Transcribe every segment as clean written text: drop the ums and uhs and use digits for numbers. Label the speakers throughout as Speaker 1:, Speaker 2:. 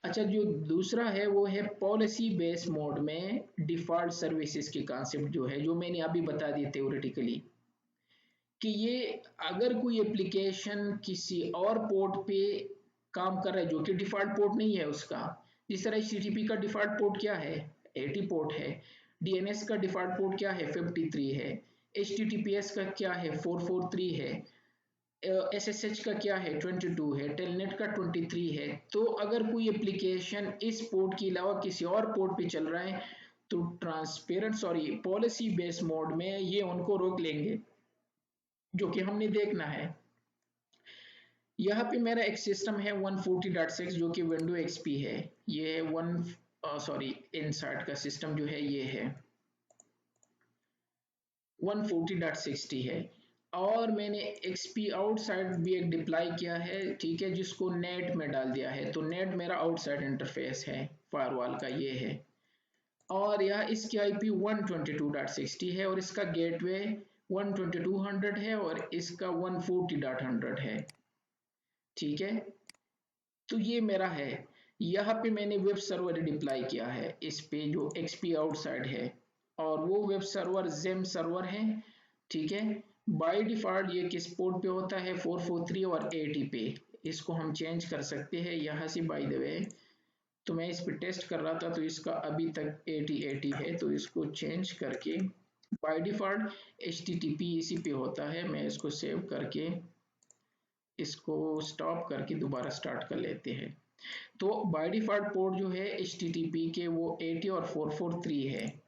Speaker 1: अच्छा, जो दूसरा है वो है पॉलिसी बेस मोड में डिफ़ॉल्ट सर्विसेज की कॉन्सेप्ट जो है, जो मैंने अभी बता दी थ्योरेटिकली, कि ये अगर कोई एप्लीकेशन किसी और पोर्ट पे काम कर रहा है जो कि डिफ़ॉल्ट पोर्ट नहीं है उसका, जिस तरह HTTP का डिफ़ॉल्ट पोर्ट क्या है, 80 पोर्ट है, DNS का डिफ़ॉल्ट पोर्ट क्या है, 53 है, HTTPS का क्या है, 443 है, SSH का क्या है, 22 है, टेलनेट का 23 है। तो अगर कोई एप्लीकेशन इस पोर्ट के अलावा किसी और पोर्ट पे चल रहा है तो पॉलिसी बेस मोड में ये उनको रोक लेंगे, जो कि हमने देखना है। यहाँ पे मेरा एक सिस्टम है 140.6 जो कि विंडो XP है। ये इनसाइट का सिस्टम जो है ये है 140.60 है। और मैंने XP आउटसाइड भी एक डिप्लाई किया है, ठीक है, जिसको नेट में डाल दिया है। तो नेट मेरा आउटसाइड इंटरफेस है फायरवॉल का, ये है। और यह इसकी IP 122.60 है और इसका गेटवे 12200 है और इसका 140.100 है, ठीक है। तो ये मेरा है। यहाँ पे मैंने वेब सर्वर डिप्लाई किया है इस पे जो XP आउटसाइड है, और वो वेब सर्वर जेम सर्वर है, ठीक है। बाय डिफॉल्ट ये किस पोर्ट पे होता है, 443 और 80 पे। इसको हम चेंज कर सकते हैं यहाँ से, बाय द वे। तो मैं इस पे टेस्ट कर रहा था तो इसका अभी तक 80 है, तो इसको चेंज करके बाय डिफॉल्ट HTTP इसी पे होता है। मैं इसको सेव करके इसको स्टॉप करके दोबारा स्टार्ट कर लेते हैं। तो बाय डिफॉल्ट पोर्ट जो है HTTP के वो 80 और 443 है।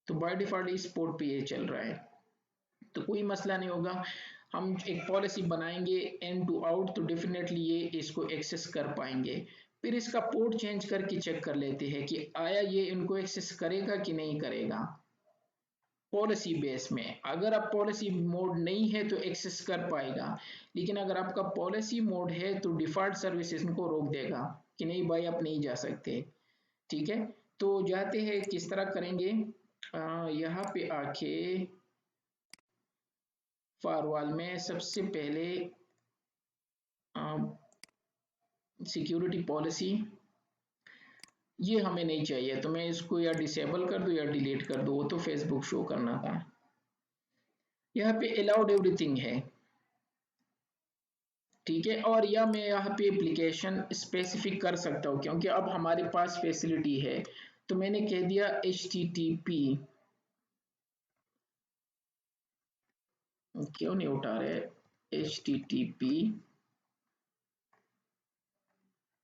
Speaker 1: तो बाय डिफॉल्ट इस पोर्ट पे ये चल रहा है, तो कोई मसला नहीं होगा। हम एक पॉलिसी बनाएंगे एंड टू आउट तो डेफिनेटली ये इसको एक्सेस कर पाएंगे। फिर इसका पोर्ट चेंज करके चेक कर लेते हैं कि आया ये इनको एक्सेस करेगा कि नहीं करेगा। पॉलिसी बेस में अगर आप पॉलिसी मोड नहीं है तो एक्सेस कर पाएगा, लेकिन अगर आपका पॉलिसी मोड है तो डिफॉल्ट सर्विसेज को रोक देगा कि नहीं भाई आप नहीं जा सकते, ठीक है। तो जाते हैं किस तरह करेंगे। यहाँ पे आके फायरवॉल में सबसे पहले सिक्योरिटी पॉलिसी ये हमें नहीं चाहिए, तो मैं इसको या डिसेबल कर दूं या डिलीट कर दूं, वो तो फेसबुक शो करना था। यहाँ पे अलाउड एवरीथिंग है, ठीक है। और या मैं यहाँ पे एप्लीकेशन स्पेसिफिक कर सकता हूँ क्योंकि अब हमारे पास फैसिलिटी है। तो मैंने कह दिया HTTP, क्यों नहीं उठा रहे, HTTP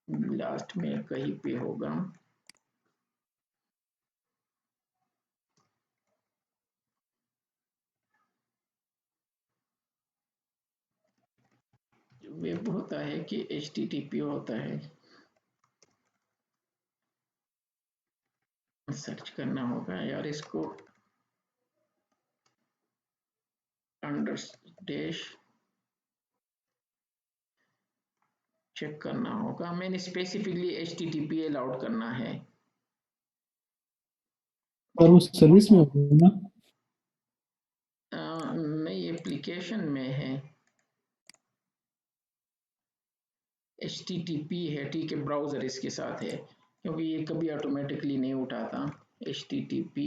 Speaker 1: लास्ट में कहीं पे होगा, वेब होता है कि HTTP होता है, सर्च करना होगा यार इसको, अंडर डैश चेक करना होगा। मैंने स्पेसिफिकली HTTP अलाउड करना है।
Speaker 2: और वो सर्विस में होगा ना?
Speaker 1: नहीं, एप्लीकेशन में है, HTTP है, ठीक है, ब्राउजर इसके साथ है क्योंकि ये कभी ऑटोमेटिकली नहीं उठाता। HTTP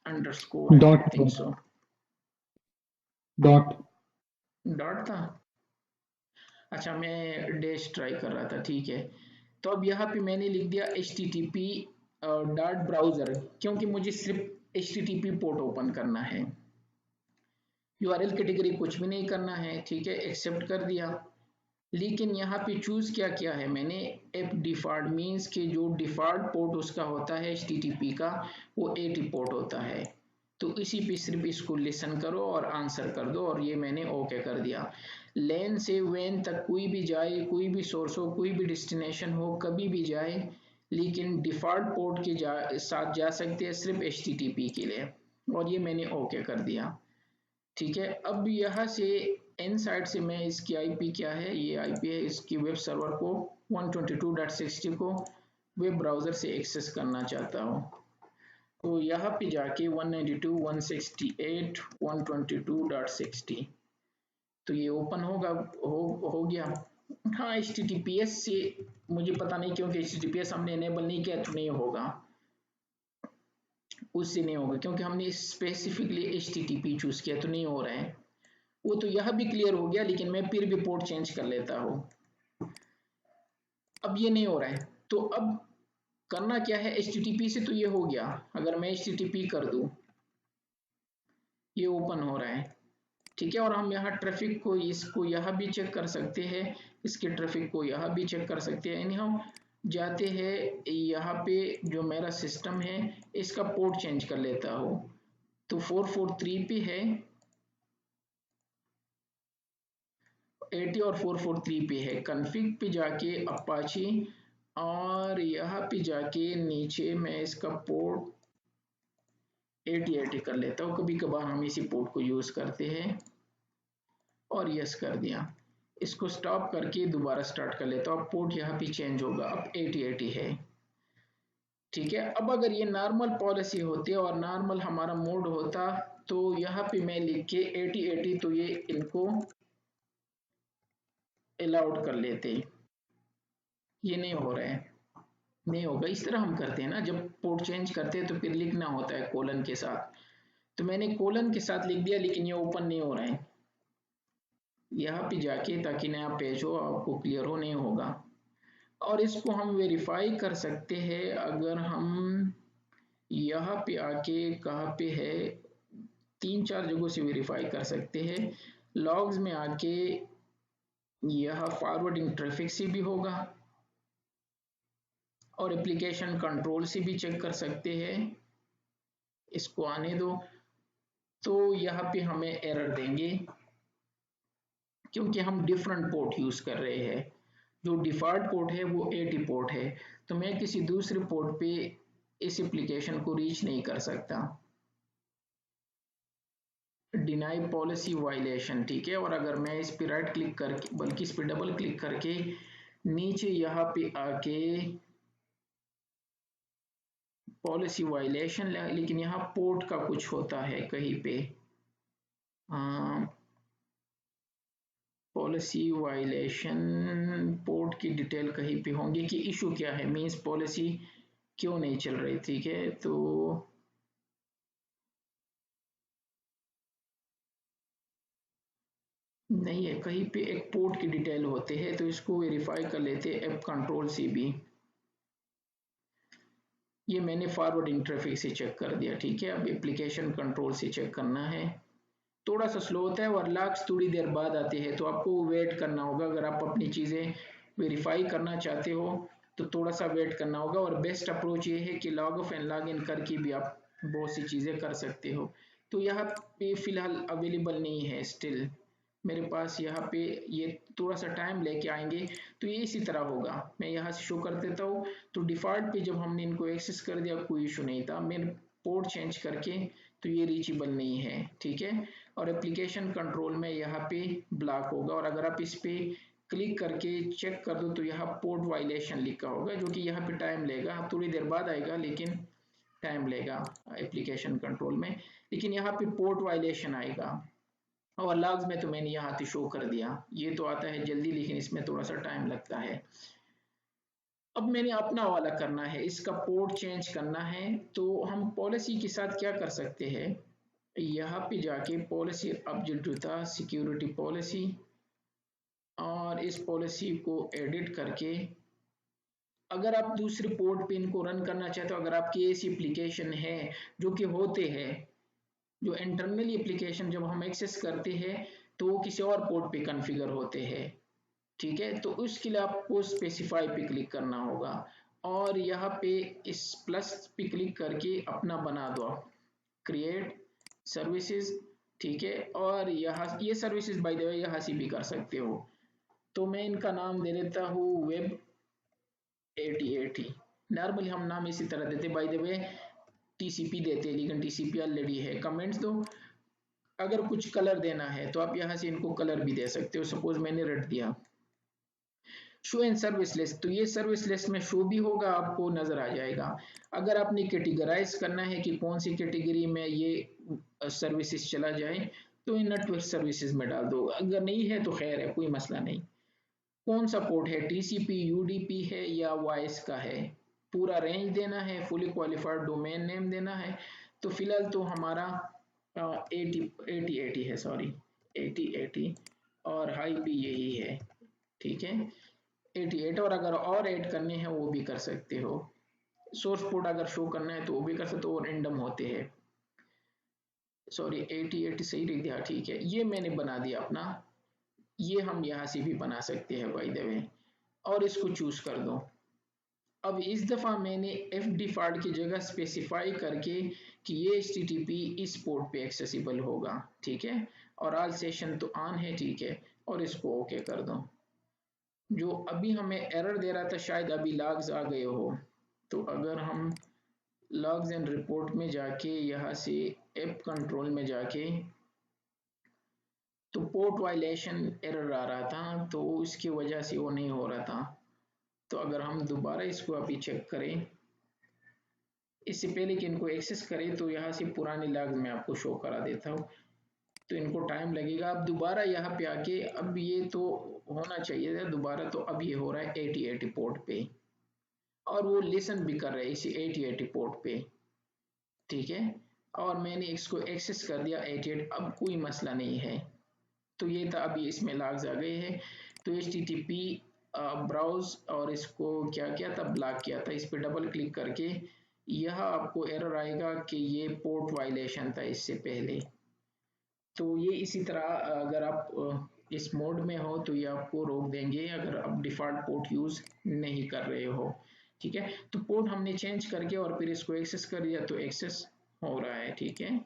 Speaker 1: अंडरस्कोर है,
Speaker 2: dot
Speaker 1: I think so.
Speaker 2: Dot
Speaker 1: dot था, अच्छा मैं डैश ट्राई कर रहा था, ठीक है। तो अब यहाँ पे मैंने लिख दिया HTTP डॉट ब्राउजर, क्योंकि मुझे सिर्फ HTTP पोर्ट ओपन करना है, URL कैटेगरी कुछ भी नहीं करना है, ठीक है, एक्सेप्ट कर दिया। लेकिन यहाँ पे चूज क्या किया है मैंने, एप डिफॉल्ट मीन्स कि जो डिफॉल्ट पोर्ट उसका होता है HTTP का वो 80 पोर्ट होता है। तो इसी पे सिर्फ इसको लिसन करो और आंसर कर दो, और ये मैंने ओके कर दिया। लेन से वेन तक कोई भी जाए, कोई भी सोर्स हो, कोई भी डेस्टिनेशन हो, कभी भी जाए, लेकिन डिफॉल्ट पोर्ट के साथ जा सकते हैं सिर्फ HTTP के लिए, और ये मैंने ओके कर दिया, ठीक है। अब यहाँ से एन साइड से मैं इसकी IP क्या है, ये IP है इसकी वेब सर्वर को 122.60 को वेब ब्राउज़र से एक्सेस करना चाहता हूँ। तो यहाँ पे जाके 192.168.122.60 तो ये ओपन हो गया। हाँ, HTTPS से मुझे पता नहीं, क्योंकि HTTPS हमने इनेबल नहीं किया तो नहीं होगा, उससे नहीं होगा, क्योंकि हमने स्पेसिफिकली HTTP चूज किया तो नहीं हो रहा है। वो तो यह भी क्लियर हो गया, लेकिन मैं फिर भी पोर्ट चेंज कर लेता हूँ। अब ये नहीं हो रहा है, तो अब करना क्या है, HTTP से तो ये हो गया, अगर मैं HTTP कर दूं, ये ओपन हो रहा है, ठीक है। और हम यहाँ ट्रैफिक को, इसको यहाँ भी चेक कर सकते हैं, इसके ट्रैफिक को यहाँ भी चेक कर सकते हैं। एनी हाउ जाते हैं यहाँ पे, जो मेरा सिस्टम है इसका पोर्ट चेंज कर लेता हूँ, तो 443 पे है, 80 और 443 पे है। कॉन्फ़िग पे जाके अपाची, और यहाँ पे जाके नीचे मैं इसका पोर्ट 8080 कर लेता हूँ, कभी कभार हम इसी पोर्ट को यूज करते हैं, और यस कर दिया। इसको स्टॉप करके दोबारा स्टार्ट कर लेता हूँ, अब पोर्ट यहाँ पे चेंज होगा, अब 8080 है, ठीक है। अब अगर ये नॉर्मल पॉलिसी होती है और नॉर्मल हमारा मोड होता, तो यहाँ पे मैं लिख के 8080, तो ये इनको अलाउड कर लेते, ये नहीं हो रहा है, नहीं होगा। इस तरह हम करते हैं ना, जब पोर्ट चेंज करते हैं तो फिर लिखना होता है कोलन के साथ, तो मैंने कोलन के साथ लिख दिया, लेकिन ये ओपन नहीं हो रहा है। यहाँ पे जाके, ताकि नया पेज हो, आपको क्लियर हो, नहीं होगा। और इसको हम वेरीफाई कर सकते हैं, अगर हम यहाँ पे आके, कहाँ पे है, 3-4 जगहों से वेरीफाई कर सकते हैं। लॉग्स में आके यह फॉरवर्डिंग ट्रैफिक से भी होगा, और एप्लीकेशन कंट्रोल से भी चेक कर सकते हैं। इसको आने दो, तो यहाँ पे हमें एरर देंगे, क्योंकि हम डिफरेंट पोर्ट यूज कर रहे हैं। जो डिफॉल्ट पोर्ट है वो 80 पोर्ट है, तो मैं किसी दूसरे पोर्ट पे इस एप्लीकेशन को रीच नहीं कर सकता। डिनाई पॉलिसी वायलेशन, ठीक है। और अगर मैं इस पे राइट क्लिक करके, बल्कि इस पे डबल क्लिक करके नीचे यहाँ पे आके पॉलिसी वायलेशन, लेकिन यहाँ पोर्ट का कुछ होता है कहीं पे, पॉलिसी वायलेशन, पोर्ट की डिटेल कहीं पे होंगी कि इशू क्या है, मींस पॉलिसी क्यों नहीं चल रही, ठीक है। तो नहीं है, कहीं पे एक पोर्ट की डिटेल होते हैं, तो इसको वेरीफाई कर लेते हैं ऐप कंट्रोल से भी। ये मैंने फॉरवर्डिंग ट्रैफिक से चेक कर दिया, ठीक है। अब एप्लीकेशन कंट्रोल से चेक करना है, थोड़ा सा स्लो होता है, और लॉग्स थोड़ी देर बाद आते हैं, तो आपको वेट करना होगा। अगर आप अपनी चीज़ें वेरीफाई करना चाहते हो तो थोड़ा सा वेट करना होगा, और बेस्ट अप्रोच ये है कि log of and log in करके भी आप बहुत सी चीज़ें कर सकते हो। तो यहाँ पे फ़िलहाल अवेलेबल नहीं है स्टिल मेरे पास, यहाँ पे ये थोड़ा सा टाइम लेके आएंगे। तो ये इसी तरह होगा, मैं यहाँ से शो कर देता हूँ। तो डिफ़ॉल्ट पे जब हमने इनको एक्सेस कर दिया कोई इशू नहीं था, मैंने पोर्ट चेंज करके तो ये रीचेबल नहीं है, ठीक है। और एप्लीकेशन कंट्रोल में यहाँ पे ब्लॉक होगा, और अगर आप इस पे क्लिक करके चेक कर दो तो यहाँ पोर्ट वायलेशन लिखा होगा, जो कि यहाँ पे टाइम लेगा, थोड़ी देर बाद आएगा, लेकिन टाइम लेगा एप्लीकेशन कंट्रोल में। लेकिन यहाँ पे पोर्ट वायलेशन आएगा, और लॉग्स में तो मैंने यहाँ पे शो कर दिया, ये तो आता है जल्दी, लेकिन इसमें थोड़ा सा टाइम लगता है। अब मैंने अपना वाला करना है, इसका पोर्ट चेंज करना है, तो हम पॉलिसी के साथ क्या कर सकते हैं, यहाँ पे जाके पॉलिसी ऑब्जेक्ट जो था सिक्योरिटी पॉलिसी, और इस पॉलिसी को एडिट करके, अगर आप दूसरे पोर्ट पे इनको रन करना चाहते हो, अगर आपकी ऐसी एप्लीकेशन है, जो कि होते हैं, जो इंटरनली एप्लीकेशन जब हम एक्सेस करते हैं तो वो किसी और पोर्ट पे कॉन्फ़िगर होते हैं, ठीक है। तो उसके लिए आपको स्पेसिफाई पे क्लिक करना होगा, और यहाँ पे इस प्लस पे क्लिक करके अपना बना दो आप, क्रिएट सर्विसेज, ठीक है। और यहाँ ये सर्विसेज बाय द वे यहाँ से भी कर सकते हो, तो मैं इनका नाम दे देता हूँ वेब 8080। नॉर्मली हम नाम इसी तरह देते, बाय द वे टीसीपी देते, लेकिन टीसीपी ऑलरेडी है। कमेंट्स दो, अगर कुछ कलर देना है तो आप यहाँ से इनको कलर भी दे सकते हो, सपोज मैंने रेड दिया। शो एंड सर्विस लिस्ट, तो ये सर्विस लिस्ट में शो भी होगा, आपको नजर आ जाएगा। अगर आपने कैटेगराइज करना है कि कौन सी कैटेगरी में ये सर्विसेज चला जाए, तो इन नेटवर्क सर्विसेज में डाल दो, अगर नहीं है तो खैर है, कोई मसला नहीं। कौन सा पोर्ट है, टीसीपी यूडीपी है या वॉइस का है, पूरा रेंज देना है, फुली क्वालिफाइड डोमेन नेम देना है। तो फिलहाल तो हमारा 80 है, सॉरी 80 और हाई भी यही है, ठीक है 88। और अगर और ऐड करने हैं वो भी कर सकते हो, सोर्स पोर्ट अगर शो करना है तो वो भी कर सकते हो, और रैंडम होते हैं। सॉरी 88 सही लिख दिया, ठीक है ये मैंने बना दिया अपना। ये हम यहाँ से भी बना सकते हैं बाय द वे, और इसको चूज कर दो। अब इस दफा मैंने एफ डिफॉल्ट की जगह स्पेसिफाई करके कि ये HTTP इस पोर्ट पे एक्सेसिबल होगा, ठीक है, और ऑल सेशन तो ऑन है, ठीक है, और इसको ओके कर दो। जो अभी हमें एरर दे रहा था शायद अभी लॉग्स आ गए हो, तो अगर हम लॉग्स एंड रिपोर्ट में जाके यहाँ से ऐप कंट्रोल में जाके, तो पोर्ट वायलेशन एरर आ रहा था, तो इसकी वजह से वो नहीं हो रहा था। तो अगर हम दोबारा इसको अभी चेक करें, इससे पहले कि इनको एक्सेस करें, तो यहाँ से पुराने लॉग मैं आपको शो करा देता हूँ। तो इनको टाइम लगेगा। अब दोबारा यहाँ पे आके, अब ये तो होना चाहिए था दोबारा, तो अब ये हो रहा है 80 पोर्ट पे, और वो लिसन भी कर रहे हैं इसी 80 पोर्ट पे, ठीक है। और मैंने इसको एक्सेस कर दिया 88, अब कोई मसला नहीं है। तो ये था, अभी इसमें लॉग्स आ गए हैं। तो HTTP ब्राउज, और इसको क्या किया था, ब्लॉक किया था। इस पर डबल क्लिक करके यह आपको एरर आएगा कि ये पोर्ट वायलेशन था इससे पहले। तो ये इसी तरह अगर आप इस मोड में हो तो ये आपको रोक देंगे अगर आप डिफ़ॉल्ट पोर्ट यूज़ नहीं कर रहे हो, ठीक है। तो पोर्ट हमने चेंज करके और फिर इसको एक्सेस कर दिया, तो एक्सेस हो रहा है, ठीक है।